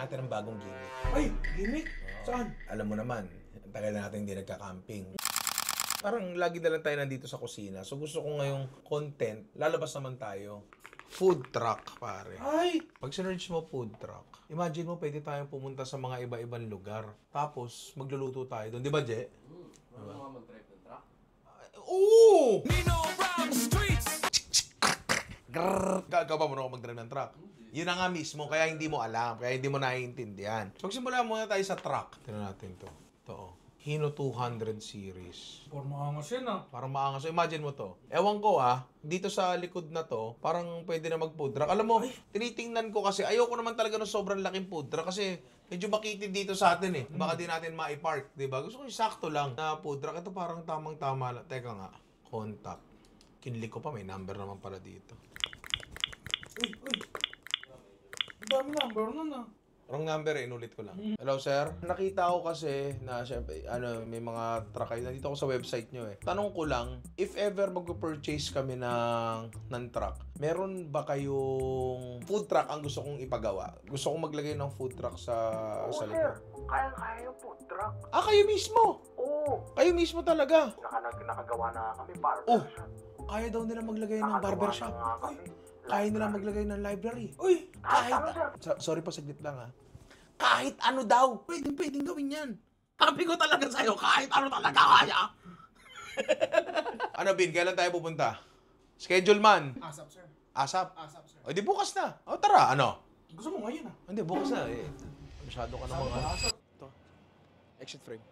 natin ang bagong gimmick. Ay, gimmick? Saan? Alam mo naman, ang tagal na natin hindi nagka-camping. Parang lagi na lang tayo nandito sa kusina. So gusto ko ngayong content, lalabas naman tayo. Food truck, pare. Ay! Pag sinerge mo food truck, imagine mo pwede tayong pumunta sa mga iba-ibang lugar. Tapos magluluto tayo doon. Di ba, Je? Ano nga mag-drive ng truck? Oo! Nino around the streets! Gagawa mo na ako mag-drive ng truck. Yun na nga mismo, kaya hindi mo alam, kaya hindi mo naiintindihan. So, magsimula muna tayo sa truck. Tignan natin to. Ito, Hino 200 series. Parang maangas yan ah. Parang maangas. So, imagine mo to. Ewan ko dito sa likod na to, parang pwede na mag-food truck. Alam mo, tinitingnan ko kasi, ayoko naman talaga ng sobrang laking food truck kasi medyo makitid dito sa atin eh. Baka di natin ma-park, di ba? Gusto ko yung sakto lang na food truck. Ito parang tamang-tama lang. Teka nga, contact. Kinlik ko pa, may number naman pala dito. Uy! Ang dami number nun ah. Wrong number inulit ko lang. Hello, sir. Nakita ko kasi na syempre, may mga truck kayo. Nandito ako sa website nyo eh. Tanong ko lang, if ever mag-purchase kami ng truck, meron ba kayong food truck ang gusto kong ipagawa? Gusto kong maglagay ng food truck sa likod. Sir, kaya yung food truck. Kayo mismo! Oo. Kayo mismo talaga! Nakagawa na kami para Kaya daw nila maglagay ng barbershop. Kaya nila maglagay ng library. Uy! Sorry po, saglit lang Kahit ano daw, pwedeng gawin yan. Sabi ko talaga sa'yo, kahit ano talaga kaya. Ano, Bin, kailan tayo pupunta? Schedule man. ASAP, sir. ASAP? ASAP, sir. O, di bukas na. O, tara, ano? Gusto mo ngayon ah. Hindi, bukas na. Masyado ka naman. ASAP. Ito. Exit frame.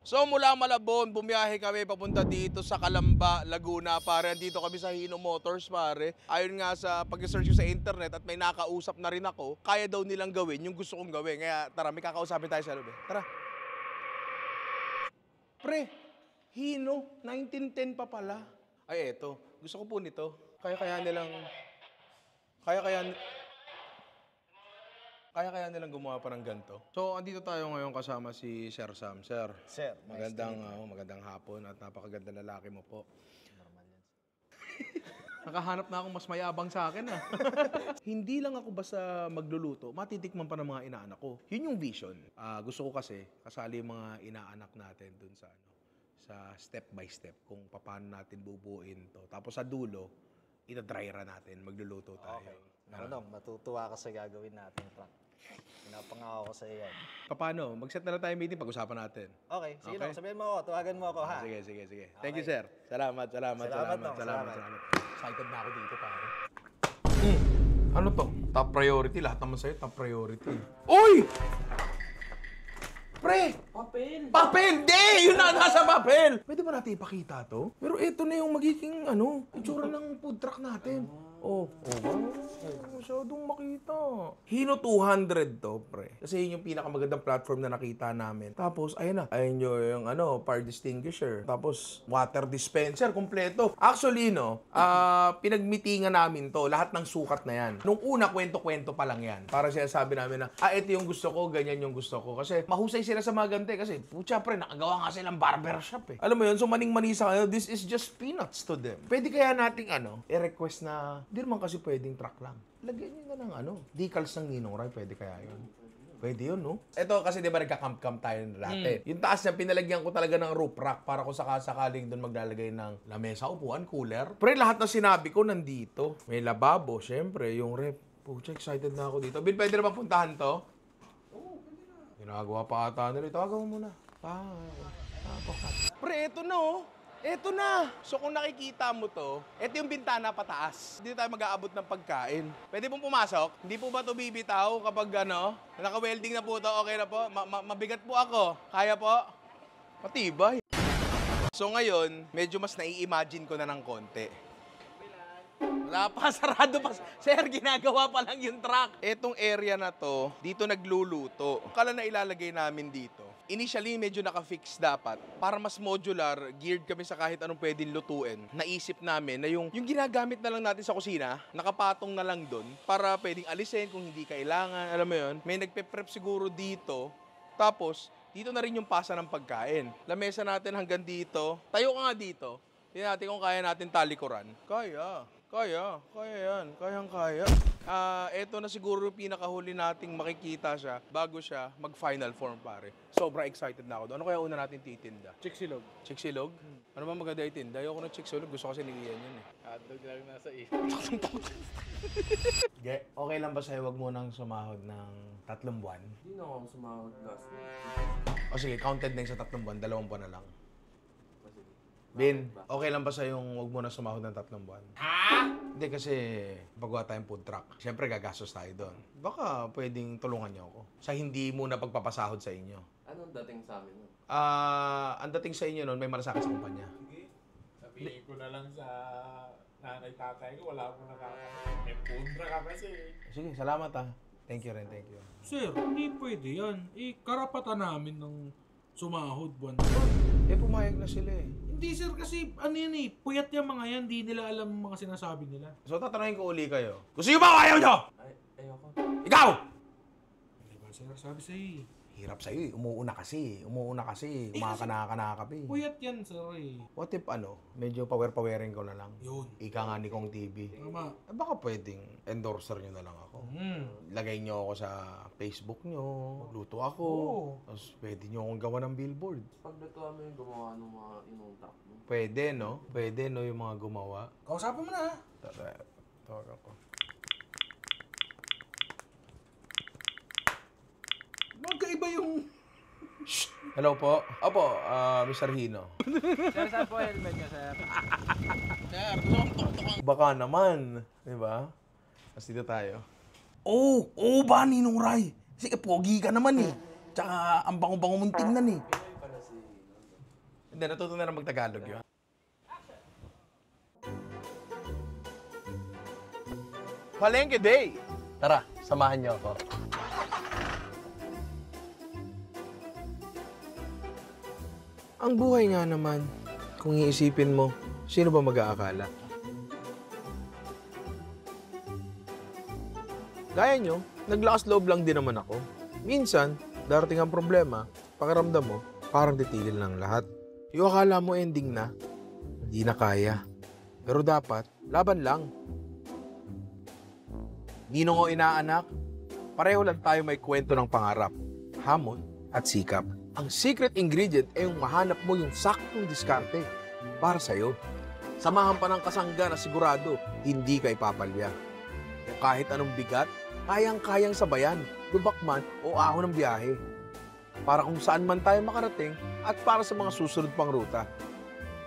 So mula Malabon, bumiyahe kami papunta dito sa Calamba, Laguna, pare. Dito kami sa Hino Motors, pare. Ayon nga sa pag-search ko sa internet at may nakausap na rin ako, kaya daw nilang gawin yung gusto kong gawin. Kaya tara, may kakausapin tayo sa loob. Tara. Pre, Hino, 1910 pa pala. Ay, eto. Gusto ko po nito. Kaya nilang gumawa pa ng ganito. So, andito tayo ngayon kasama si Sir Sam. Sir, magandang hapon at napakaganda lalaki mo po. Normal yan. Nakahanap na akong mas mayabang sa akin Hindi lang ako basta magluluto, matitikman pa ng mga inaanak ko. Yun yung vision. Gusto ko kasi kasali yung mga inaanak natin dun sa step by step kung paano natin bubuuin to. Tapos sa dulo, ita-dry run natin, magluluto tayo. Okay. Matutuwa ka sa gagawin natin, Frank. Pinapangako ko sa iyo yan. Paano? Mag-set na lang tayo meeting, pag-usapan natin. Okay, sige Okay. lang. Sabihin mo ako, tawagan mo ako, ha? Sige. Thank you, sir. Salamat. Salamat. Excited na ako dito, pare. Ano to? Top priority. Lahat naman sa'yo, top priority. Uy! Pre! Papel! Papel! Di! Yun na, nasa papel! Pwede ba natin ipakita to? Pero ito na yung magiging, itsura ng food truck natin. Masyadong makita. Hino 200 to, pre. Kasi yun yung pinakamagandang platform na nakita namin. Tapos, ayun yung fire extinguisher. Tapos, water dispenser, kompleto. Actually, pinagmitingan namin to. Lahat ng sukat na yan. Nung una, kwento-kwento pa lang yan. Para siya sabi namin na, ito yung gusto ko, ganyan yung gusto ko. Kasi, mahusay sila sa mga ganti. Kasi, putya, pre, nakagawa nga silang barbershop eh. Alam mo yun, so maning-mani sa kayo, this is just peanuts to them. Pwede kaya nating, i-request na, di naman kasi pwedeng truck lang. Lagyan nyo na ng decals ng Ninong Ray, pwede kaya yun? Pwede yun, no? Ito kasi di ba nagka-camp-camp tayo dati. Yung taas niya, pinalagyan ko talaga ng roof rack para kung sakasakaling doon maglalagay ng lamesa, upuan, cooler. Pre, lahat na sinabi ko nandito. May lababo, syempre, yung rep. Pucha, excited na ako dito. Bin, pwede na ba puntahan to? Oo, pwede na. Ginagawa pa ata nila. Tawagan mo muna. Pre, ito na Eto na! So kung nakikita mo to, ito yung bintana pataas. Hindi tayo mag-aabot ng pagkain. Pwede pong pumasok? Hindi po ba ito bibitaw kapag naka-welding na po ito? Okay na po? Mabigat po ako. Kaya po? Matibay. So ngayon, medyo mas nai-imagine ko na ng konti. Wala pa, sarado pa. Sir, ginagawa pa lang yung truck. Etong area na to, dito nagluluto. Kala na ilalagay namin dito. Initially, medyo naka-fix dapat. Para mas modular, geared kami sa kahit anong pwedeng lutuin. Naisip namin na yung ginagamit na lang natin sa kusina, nakapatong na lang doon para pwedeng alisin kung hindi kailangan. Alam mo yun? May nagpe-prep siguro dito. Tapos, dito na rin yung pasa ng pagkain. Lamesa natin hanggang dito. Tayo ka nga dito. Tingnan natin kung kaya natin talikuran. Kaya. Kaya yan. Kayang-kaya. Eto na siguro yung pinakahuli nating makikita siya bago siya mag-final form, pare. Sobra excited na ako doon. Ano kaya una natin titinda? Chiksilog. Chiksilog? Ano ba maganda itinda? Ayoko ng chiksilog. Gusto kasi ni Ian yun eh. Hotdog lang nasa iyo. Okay lang ba sa'yo wag mo nang sumahod ng 3 buwan? Hindi na ako sumahod last week. O sige, counted na yung sa 3 buwan. 2 buwan na lang. Bin, okay lang ba sa'yo yung wag mo na sumahod ng 3 buwan? Ha? Hindi kasi pagawa tayong food truck. Siyempre gagastos tayo doon. Baka pwedeng tulungan niyo ako sa hindi muna pagpapasahod sa inyo. Anong dating sa amin nun? Ang dating sa inyo noon, may malasakit sa kumpanya. Sige. Sabihin ko na lang sa nanay-tatay ko, wala akong nakakasama. May pundra ka kasi. Sige, salamat ah. Thank you rin, thank you. Sir, hindi pwede yan. Karapatan namin ng sumahod buwan. Pumayag na sila eh. Hindi sir, kasi ano yan puyat yung mga yan, di nila alam ang mga sinasabi nila. So tatanungin ko uli kayo. Gusto nyo ba o ayaw nyo? Ayoko. Ikaw! Di ba sir, sabi sa'yo Hirap sa'yo eh. Umuuna kasi. Kumakana-kana ka pa eh. Puyat yan sir What if medyo power-powering ko na lang? Yun. Ika nga ni Kong TV. Tama. Baka pwedeng endorser nyo na lang ako. Lagay nyo ako sa Facebook nyo. Luto ako. Tapos pwede nyo akong gawa ng billboard. Pag natuwa mo yung gumawa ng mga inong-truck mo. Pwede, no? Pwede, no? Yung mga gumawa. Kausapin mo na ha. Tawag ako. Magkaiba yung... Hello po. Opo, Mr. Hino. Sir, saan po helmet niyo, sir? Baka naman. Di ba? Mas dito tayo. Oo ba, Ninong Ray? Sige, pogi ka naman eh. Tsaka, ang bango-bango mong tingnan eh. Hindi, natuto na lang mag-Tagalog yun. Palengke Day! Tara, samahan niyo ako. Ang buhay nga naman, kung iisipin mo, sino ba mag-aakala? Gaya nyo, naglakas loob lang din naman ako. Minsan, darating ang problema, pakiramdam mo, parang titigil ng lahat. Yung akala mo ending na, hindi na kaya. Pero dapat, laban lang. Ninong o inaanak, pareho lang tayo may kwento ng pangarap, hamon at sikap. Ang secret ingredient ay yung mahanap mo yung saktong diskarte para sa'yo. Samahan pa ng kasangga na sigurado, hindi ka ipapalya. Kung kahit anong bigat, kayang-kayang sabayan, lubak man o ahon ng biyahe. Para kung saan man tayo makarating at para sa mga susunod pang ruta.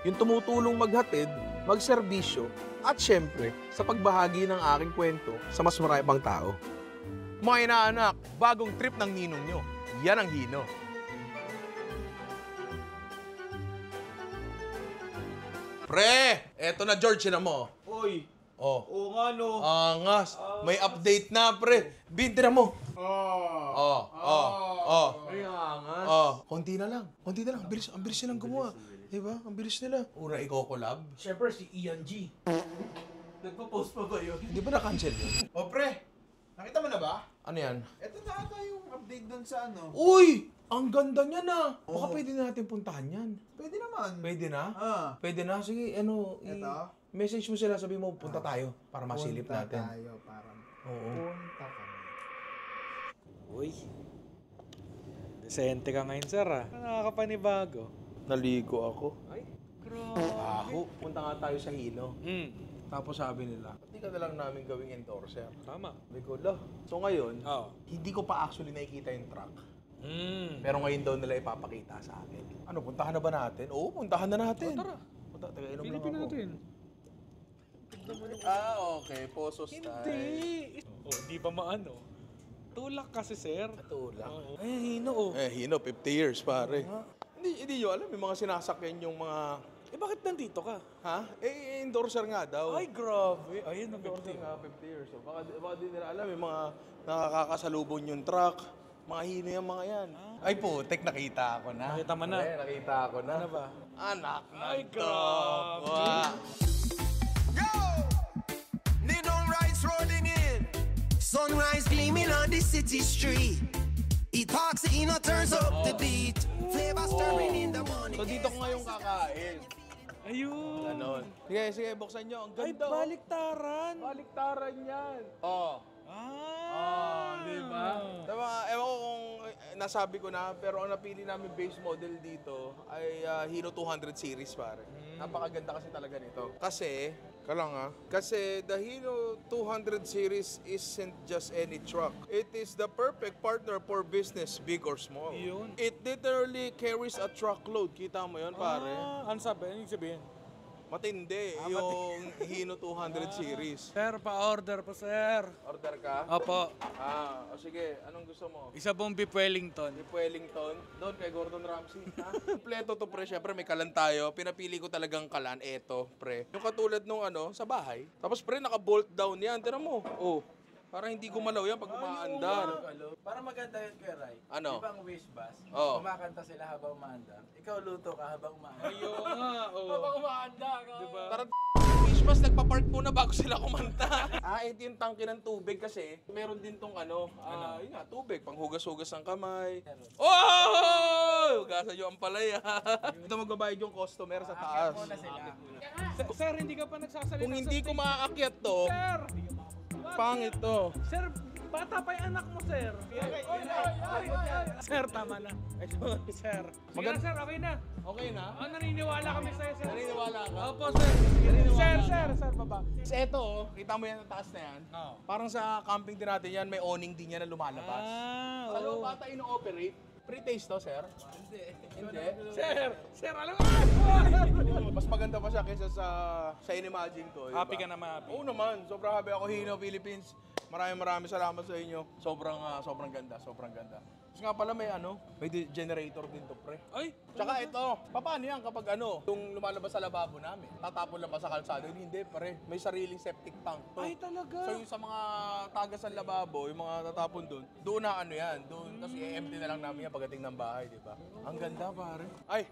Yung tumutulong maghatid, magserbisyo, at syempre, sa pagbahagi ng aking kwento sa mas marami pang tao. Mga inaanak, bagong trip ng ninong nyo. Yan ang Hino. Pre, eto na George, sila mo. Uy! Oh. Oo nga no. Angas. May update na, pre. Bintira mo. Oh. Ay, angas. Konti na lang. Konti na lang. Ang bilis nilang gumawa. Diba? Ang bilis nila. Una, i-collab. Siyempre si Ian G. Nagpo-post pa ba yun? Hindi ba na-cancel yun? O pre, nakita mo na ba? Ano yan? Ito na ata yung update dun sa ano. Uy! Ang ganda niya na. Baka pwede na natin puntahan yan. Pwede naman. Pwede na? Pwede na? Sige, Ito? message mo sila, sabi mo, punta tayo para masilip Punta natin. tayo para Oo. punta kami. Uy, desente ka ngayon, sir, ah. Nakakapanibago. Naligo ako. Ay, grabe. Aho, punta nga tayo sa Hino. Tapos Sabi nila, hindi ka na lang namin gawing endorser. tama. Sabi ko, lah. So ngayon, Oo. hindi ko pa actually nakikita yung truck. Pero ngayon daw nila ipapakita sa akin. Ano, puntahan na ba natin? Oo, puntahan na natin. Tara. Punta, taga-inom lang Pilipin ako. natin. Okay. Poso style. Hindi. Oh, di ba maano? Tulak kasi, sir. Tulak. Oo. Ay, Hino, oh. Hino, 50 years, pare. Hindi nyo alam, yung mga sinasakyan yung mga... Bakit nandito ka? Ha? Endorser nga daw. Ay, grabe. Ayun, Endorser nga, 50 years. So, baka di nila alam, yung mga nakakasalubong yung truck. Mga Hino yung mga yan. Ay po, nakita ako na. Nakita mo na? Nakita ako na. Ano ba? Anak na Ay, to. grabe. Wow. Ninong Rice rolling in. Sunrise gleaming on the city street. Epoxy turns up the beat. Flavor stirring in the morning. So dito ko ngayon kakain. Ayun. Ganon. Sige, sige, buksan nyo. Ang Ay, ganda. oh. baliktaran. Baliktaran yan. Oh. Di ba? Diba, ewan ko kung nasabi ko na, pero ang napili namin base model dito ay Hino 200 series, pare. Napakaganda kasi talaga nito. Kasi, kasi the Hino 200 series isn't just any truck. It is the perfect partner for business, big or small. Yun. It literally carries a truckload. Kita mo yun, pare? Ano sabi? Ano yung sabihin? Matindi yung Hino 200 series. Sir, pa-order po, sir. Order ka? Opo. O sige, anong gusto mo? Isa pong beef Wellington. Beef Wellington, doon kay Gordon Ramsay. Kompleto to, pre. Siyempre may kalan tayo. Pinapili ko talagang kalan. Eto, pre. Yung katulad nung sa bahay. Tapos, pre, naka-bolt down yan. Tira mo. Oh. Para hindi gumalaw yan pag umaandar. Para maganda yun, Kuya Ray. Ano? Di ba ang wish bus? Oo. Kumakanta sila habang umaandar. Ikaw luto ka habang umaandar. Ayun nga, oo. Habang umaandar. Diba? Tara, Fishmas, nagpa-park muna bago sila kumanta. Ito yung tangke ng tubig kasi meron din tong yun nga, tubig, panghugas-hugas ng kamay. Oh! Hugasan nyo ang palaya. Ito magbabayad yung customer sa taas. Sir, hindi ka pa nagsasalita. Kung hindi ko maaakyat to, Sir! pangit to. Sir, bata pa yung anak mo, sir. Sir, tama na. Ay, sorry, sir. Sige na, sir, okay na. Okay na? Naniniwala kami sa'yo, sir. Naniniwala ka? Opo, sir. Sir, baba. So ito, kita mo yan ang taas na yan? Oo. Parang sa camping din natin yan, may awning din yan na lumalabas. Sa loob ata ino-operate. Pre-taste to, sir? Hindi. Sir, alam mo. Mas maganda pa siya kaysa sa in-imagine ko. Happy ka naman, happy. Oo naman. Sobrang happy ako, Hino Philippines. Maraming salamat sa inyo. Sobrang ganda. Tapos nga pala may generator din to, pre. Ay, Tsaka ito, paano yan kapag yung lumalabas sa lababo namin, tatapon lang ba sa kalsada? Hindi, pre. May sariling septic tank to. ay talaga. So yung sa mga tagas ng lababo, yung mga tatapon doon na yan. Doon, tapos i-empty na lang namin yan pagdating ng bahay, di ba? Ang ganda, pare. Ay,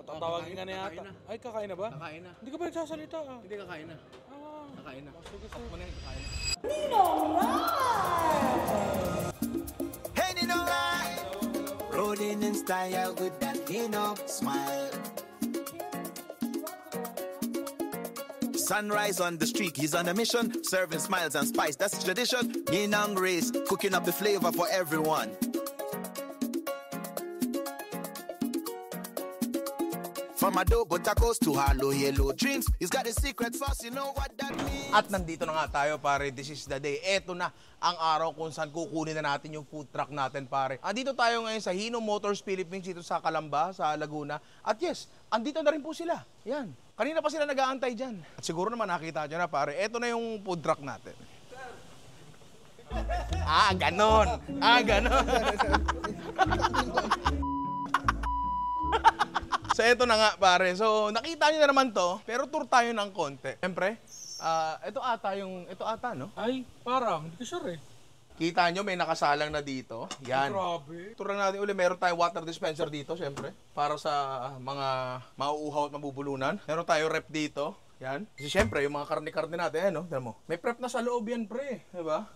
Tatawagin ka na yata. Ay, kakain na ba? Kakain na. Hindi ka ba nagsasalita, ah? Hindi, kakain na. Kakain na. Stop mo na yun, kakain na. Hey, Nino Rai. Rolling in style with that Nino smile. Sunrise on the street, he's on a mission, serving smiles and spice, that's tradition. Ninang race, cooking up the flavor for everyone. From adobo tacos to halo yellow drinks, he's got a secret sauce, you know what that means. At nandito na nga tayo, pare. This is the day. Eto na ang araw kung saan kukunin na natin yung food truck natin, pare. Andito tayo ngayon sa Hino Motors Philippines dito sa Calamba, sa Laguna. At yes, andito na rin po sila. Yan. Kanina pa sila nag-aantay dyan. At siguro naman nakita nyo na, pare. Eto na yung food truck natin. Ganon. Ganon. So, eto na nga, pare. So, nakita nyo na naman to, pero tour tayo ng konti. Siyempre, ito ata, no? Ay, parang, hindi ko sure eh. Kita nyo, may nakasalang na dito. Yan. Grabe. Turan natin uli, meron tayong water dispenser dito, siyempre. Para sa mga mauuhaw at mabubulunan. Meron tayong rep dito. Yan. Kasi siyempre, yung mga karne-karne natin, no? Tignan mo. May prep na sa loob yan, pre. Diba?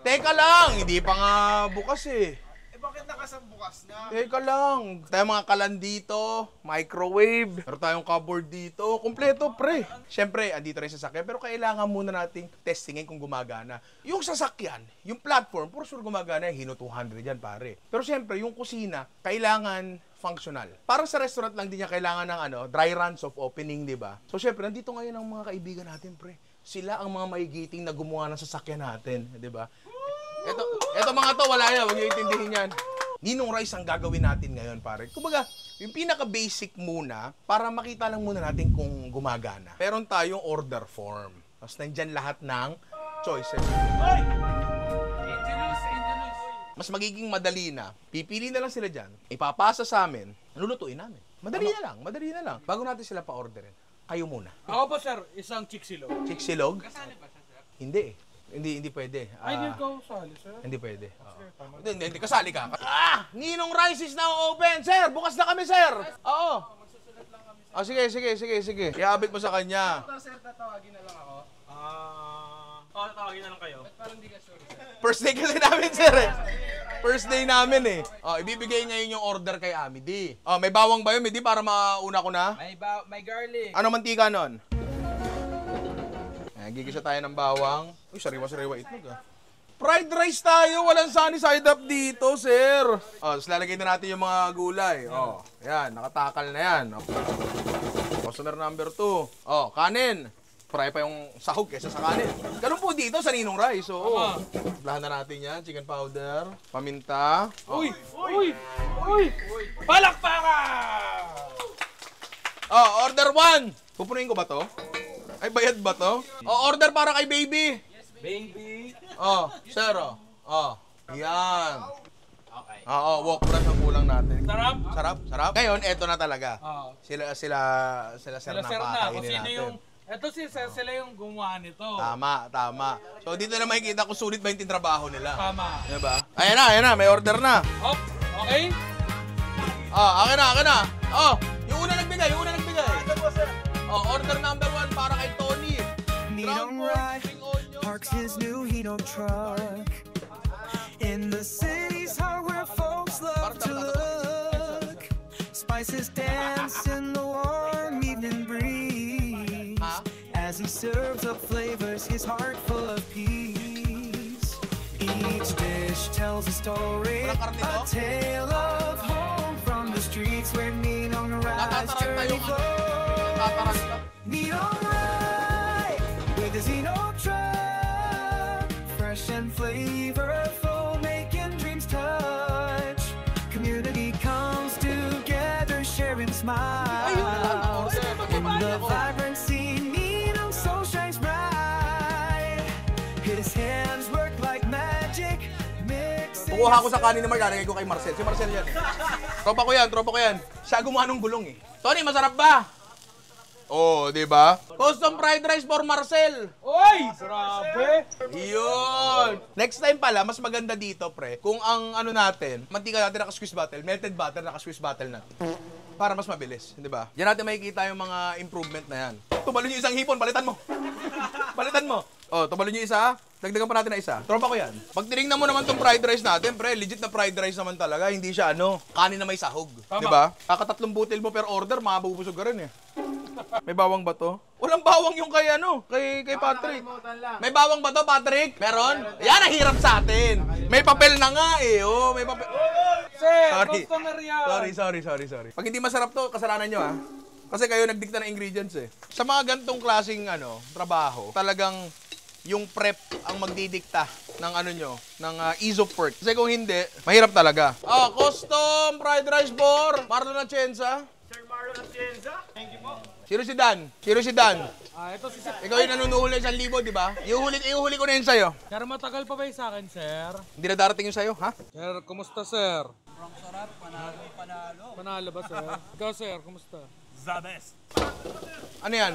Teka lang! Hindi pa nga bukas eh. Bakit nakasambukas na? Teka lang. Tayong mga kalan dito, microwave, meron tayong cupboard dito, kompleto, pre. Siyempre, andito rin yung sasakyan, pero kailangan muna nating testingin kung gumagana. Yung sasakyan, yung platform, for sure gumagana, Hino 200 yan, pare. Pero siyempre, yung kusina, kailangan functional. Parang sa restaurant lang din niya kailangan ng dry runs of opening, di ba? So siyempre, nandito ngayon ang mga kaibigan natin, pre. Sila ang mga maigiting na gumawa ng sasakyan natin, di ba? Ito mga to, wala yan. Huwag niyo intindihin yan. Ninong rice ang gagawin natin ngayon, pare. Kumbaga, yung pinaka-basic muna, para makita lang muna natin kung gumagana. Meron tayong order form. Tapos nandyan lahat ng choices. Mas magiging madali na. Pipili na lang sila dyan. Ipapasa sa amin. Lulutuin namin. Madali na lang. Bago natin sila pa-orderin. Kayo muna. Ako po, sir, isang chiksilog. Chiksilog? Hindi eh. Hindi pwede. Ay, hindi ko sali, sir. Hindi pwede. Hindi, kasali ka. Ninong Rice is now open, sir! Bukas na kami, sir! Oo. Sige. Iabit mo sa kanya. Sir, tatawagin na lang ako. Tatawagin na lang kayo. Parang hindi ka sure, sir. First day kasi namin, sir eh. First day namin eh. Oh, ibibigay ngayon yung order kay Amity. Oh, may bawang ba yun, Midi, para mauna ko na? May garlic. Ano mantika nun? Gigisa tayo ng bawang. Uy, sariwa-sariwa itlog ah. Fried rice tayo, walang sunny side up dito, sir. Oh, tapos lalagay na natin yung mga gulay. Oh, yan, nakatakal na yan. Customer number 2. Oh, kanin. Fry pa yung sahog kesa sa kanin. Ganun po dito sa Ninong Rice. Oo. Lahan na natin yan. Chicken powder, paminta. Uy! Uy! Uy! Palakpakan! Oh, order 1. Pupunuin ko ba to? Ay, bayad ba to? Oh, order para kay baby. Yes, baby. Oh, sir. Oh, yan. Okay. Oo, walk brush ang kulang natin. Sarap? Sarap. Ngayon, eto na talaga. Sila Sir na, kung pakainin sino natin. yung... Ito sila yung gumawa nito. Tama. So, dito na makikita kung sulit ba yung tinrabaho nila. Tama. Diba? Ayan na, may order na. Hop, okay? Akin na. Oh, yung una nagbigay. Oh, order number 1 para kay Tony. Ninong Rai parks his new Hino truck in the city's heart where folks love to look. Spices dance in the warm evening breeze as he serves up flavors, his heart full of peace. Each dish tells a story, a tale of home from the streets where Ninong Rai's journey flows. Ninong Rai with his Hino truck, fresh and flavorful, making dreams touch. Community comes together, sharing smiles. In the vibrancy, Ninong soul shines bright. His hands work like magic, mixing. Kukuha ko sa kanin ni Mark, lalagay ko kay Marcel. Si Marcel yan. Tropa ko yan. Siya gumawa ng gulong eh. Tony, masarap ba? Oh, di ba? Custom fried rice for Marcel. Uy! Grabe! Yun! Next time pala, mas maganda dito, pre. Kung ang ano natin, mantika natin naka-Swiss butter, melted butter naka-Swiss butter natin. Para mas mabilis, di ba? Diyan natin makikita yung mga improvement na yan. Tumalon yung isang hipon, palitan mo. Oh, tumalon yung isa. Dagdagan pa natin na isa. Tropa ko yan. Pag tinignan mo naman tong fried rice natin, pre, legit na fried rice naman talaga. Hindi siya kanin na may sahog. Di ba? Kakatatlong butil mo per order, mabubusog ka rin eh. May bawang ba to? Walang bawang yung kay kay Patrick. May bawang ba to, Patrick? Meron? Yan, nahirap sa atin. May papel na nga eh. Oh, may papel. Sir, Sorry. customer yan. Sorry. Pag hindi masarap to, kasalanan nyo ah. Kasi kayo nagdikta ng ingredients eh. Sa mga gantong klaseng trabaho, talagang yung prep ang magdidikta ng ng ease of work. Kasi kung hindi, mahirap talaga. Custom fried rice for Marlon Atienza. Sir Marlon Atienza. Thank you po. Sino si Dan? Ito si Sir. Ikaw yung nanunuhuli 1,000, di ba? Iuhuli ko na yun sa'yo. Sir, matagal pa ba yung sa akin, sir? Hindi na darating yun sa'yo, ha? Sir, kumusta, sir? Sarap, panalo. Panalo ba, sir? Ikaw, sir, kumusta? The best. Ano yan?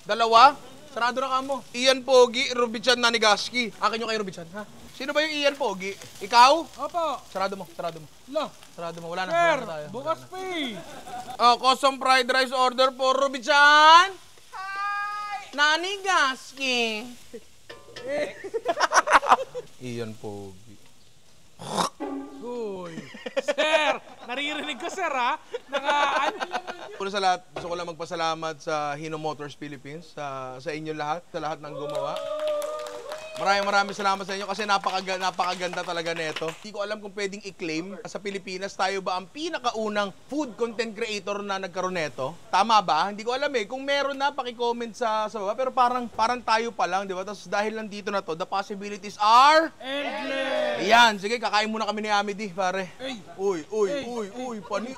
Dalawa? Sarado na kamo. Ian Pogi, Rubichan Nanigaski. Akin yung kay Rubichan, ha? Sino ba yung Ian Pogi? Ikaw? Opo. Sarado mo. Lah. Sarado mo. Wala na. Sir, Wala na tayo. bukas pa eh. Custom fried rice order for Rubichan. Hi! Nanigaski. Ian Pogi. Uy. Sir, naririnig ko, sir, ha? Una sa lahat, gusto ko lang magpasalamat sa Hino Motors Philippines, sa inyo lahat, sa lahat ng gumawa. Maraming salamat sa inyo kasi napakaganda talaga nito. Hindi ko alam kung pwedeng i-claim sa Pilipinas tayo ba ang pinakaunang food content creator na nagkaroon nito. Tama ba? Hindi ko alam eh. Kung meron na, paki-comment sa baba. Pero parang tayo pa lang, di ba? Tapos dahil nandito na to, the possibilities are endless! Ayan, sige, kakain muna kami ni Amity, pare. Uy, pani.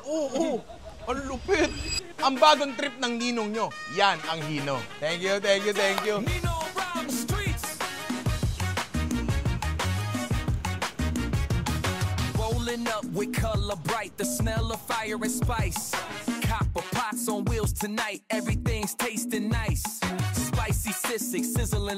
Ang lupit. Ang bagong trip ng ninong nyo, yan ang Hino. Thank you. Nino around the streets. Rolling up with color bright, the smell of fire and spice. Copper pots on wheels tonight, everything's tasting nice. Spicy sissy sizzling.